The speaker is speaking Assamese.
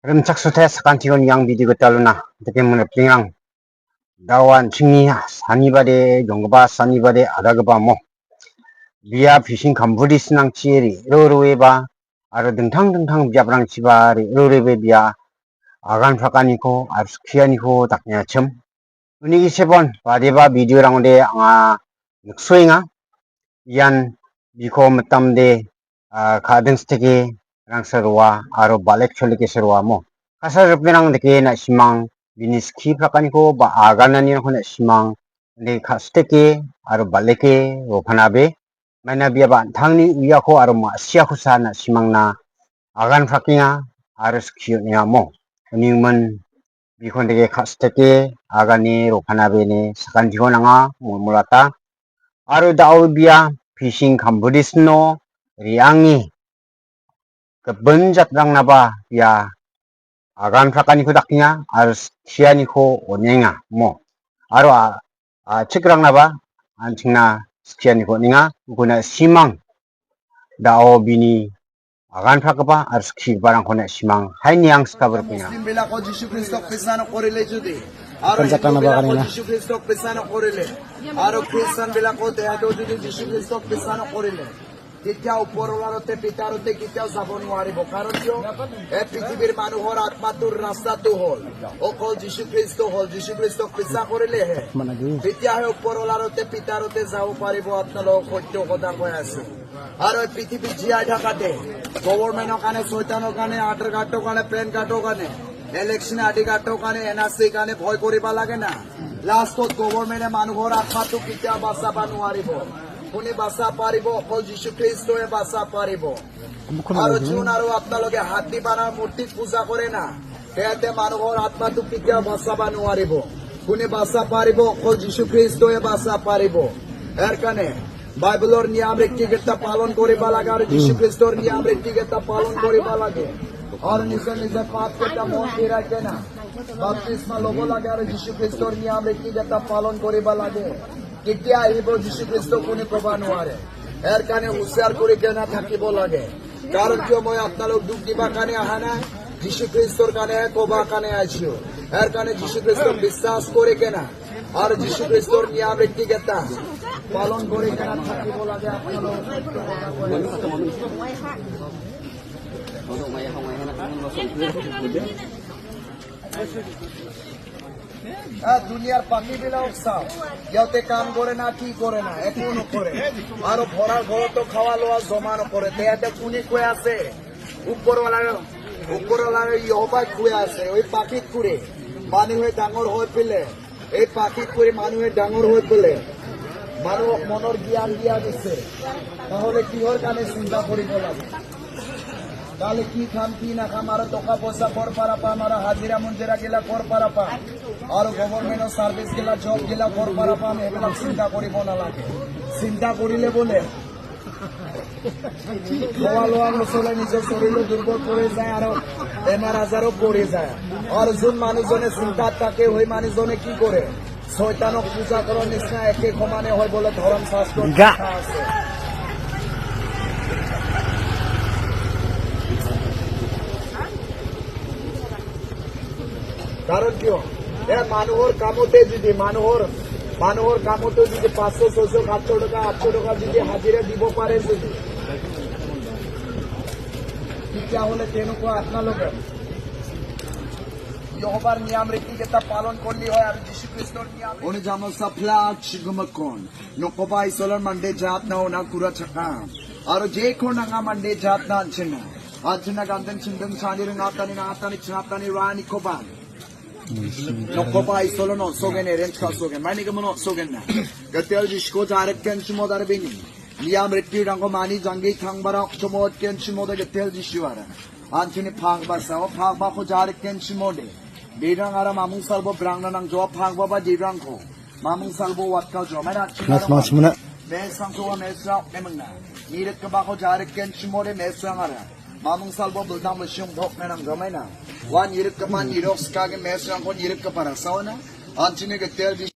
름착수태 사간티건 양비디 그딸루나 대게문에 핑랑 다완 칭니 사니바데 용거바 사니바데 아다그바 뭐 비아 비신 감부리 신앙 치에리 로로에바 아르 등탕 비아브랑 치바리 로레베 비아 아간 파까니코 아르스키아니코 닥냐 첨 은이기 세번 바데바 비디오랑데 아 늑소잉아 이안 비코 마땀데 가등 스테게 랑서로와 아로 발렉 촐리게 서로와 뭐 kasarupinan deke na simang biniski prakaniko ba aganani na simang ne kasteke aro baleke ro phanabe maina bia ba thangni uyako aro ma sia khusa na simang na agan prakinga aro skio nya mo ningman bikon deke kasteke agani ro phanabe ne sakan digonanga mulata aro daul bia fishing kambudisno riangi kebenjat rang naba bia agan prakaniko daknya harus sianiko onenga mo aro cikrang naba antingna sianiko ninga guna simang dao bini agan prakapa harus ki barang kona simang hai niang skabar punya Pencatat naba kanina aro Christian bilako teado jodi Jisu Kristo pisano korile কেতিয়াও ওপৰৱাৰতে পিতাৰতে কেতিয়াও যাব নোৱাৰিব কাৰণ কিয় এই পৃথিৱীৰ মানুহৰ আত্মাটোৰ ৰাস্তাটো হ'ল অকল যীশু খ্ৰীষ্টক বিশ্বাস কৰিলেহে তেতিয়াহে ওপৰৱাৰতে পিতাৰতে যাব পাৰিব আপোনালোক সত্য কথা কৈ আছে আৰু এই পৃথিৱীত জীয়াই থকাতে গভৰ্ণমেণ্টৰ কাৰণে চৈতানৰ কাৰণে আধাৰ কাৰ্ডৰ কাৰণে পেন কাৰ্ডৰ কাৰণে ইলেকশ্যন আইডি কাৰ্ডৰ কাৰণে এনআৰচিৰ কাৰণে ভয় কৰিব লাগে না লাষ্টত গভৰ্ণমেণ্টে মানুহৰ আত্মাটো কেতিয়াও বাচাব নোৱাৰিব কোনে বাঁচা পাৰিব অকল যীশু খ্ৰীষ্টই বাঁচা পাৰিব আৰু যোন আৰু আপোনালোকে হাতী বানাৰ মূৰ্তিক পূজা কৰে না তেহেতে মানুহৰ আত্মাটো কেতিয়াও বাচাব নোৱাৰিব কোনে বাঁচা পাৰিব অকল যীশু খ্ৰীষ্টই বাঁচা পাৰিব ইয়াৰ কাৰণে বাইবেলৰ নিয়ম ৰীতিকেইটা পালন কৰিব লাগে আৰু যীশু খ্ৰীষ্টৰ নিয়ম ৰীতিকেইটা পালন কৰিব লাগে আৰু নিজৰ পাপকেইটা মন ফিৰাই কেনে বাপ্তিস্মা ল'ব লাগে আৰু যীশু খ্ৰীষ্টৰ নিয়ম ৰীতিকেইটা পালন কৰিব লাগে কেতিয়া আহিব যীশু খ্ৰীষ্ট কোনে ক'ব নোৱাৰে ইয়াৰ কাৰণে হুঁচিয়াৰ কৰি কেনে থাকিব লাগে কাৰণ কিয় মই আপোনালোক দুখ দিবৰ কাৰণে অহা নাই যীশু খ্ৰীষ্টৰ কাৰণেহে ক'বৰ কাৰণে আহিছো ইয়াৰ কাৰণে যীশু খ্ৰীষ্টক বিশ্বাস কৰি কেনে আৰু যীশু খ্ৰীষ্টৰ নিয়ম ৰীতিকেইটা পালন কৰি কেনে থাকিব লাগে আপোনালোক দুনিয়াৰ পাখি বিলাক চাও সিহঁতে কাম কৰে না কি কৰে না একো নকৰে আৰু ভৰা ঘৰতো খাওয়া লোৱা জমা নকৰে তেহেঁতে কোনে কৈ আছে ওপৰৱালাৰ ইহবাই কৈ আছে ওই পাখিত কৰি মানুহে ডাঙৰ হৈ পেলে এই পাখিত কৰি মানুহে ডাঙৰ হৈ পেলে মানুহক মনৰ জ্ঞান দিয়া দিছে তাহলে কিহৰ কাৰণে চিন্তা কৰিব লাগে তাহলে কি খাম কি না খাম আর টাকা পয়সা কর পারা পাম আর হাজিরা মঞ্জিরা গেলা কর পারা পাম আর গভর্নমেন্টের সার্ভিস গেলা জব গেলা কর পারা পাম এবিলাক চিন্তা কৰিব নালাগে চিন্তা কৰিলে বোলে খোৱা লোৱা নচলে নিজৰ শৰীৰ দুৰ্বল কৰি যায় আৰু বেমাৰ আজাৰো পৰি যায় আৰু যোন মানুহজনে চিন্তাত থাকে সেই মানুহজনে কি কৰে শয়তানক পূজা কৰাৰ নিচিনা একে সমানে হয় বোলে ধৰ্ম শাস্ত্ৰত আছে কাৰণ কিয় মানুহৰ কামতে যদি মানুহৰ কামতো যদি 500 600 700 টকা 800 টকা যদি হাজিৰা দিব পাৰে যদি তেতিয়াহ'লে তেনেকুৱা আপোনালোকে ইহোবাৰ নিয়ম ৰীতিকেইটা পালন কৰিলে হয় আৰু যীশু খ্ৰীষ্টৰ নিয়ম অনুযায়ী সাফলাক শিগমকন নকবা ইছলৰ মণ্ডে জাত না ওনা কুৰা ছাকা আৰু যে কোনাঙা মণ্ডে জাত না আনছেনা আনছেনা গান্দন চিন্দন সানি ringatani natani chnatani rani koban Nokoba isolo no sogen erench ka sogen mani ke mono sogen na gatel jishko jarek ken chmo dar bini niam retti rango mani jangi thangbara chmo ken chmo de gatel jishwara anchini phangba sao phangba ko jarek ken chmo de dirang ara mamung salbo brangna nang jo phangba ba dirang ko mamung salbo wat ka jo mena chmana mesang ko mesang emna niret ka ba ko jarek ken chmo de mesang ara mamung salbo buldam shum dhok menang gamaina wan yirik kaman yirok skage mesang ko yirik kapara sauna anchine gatel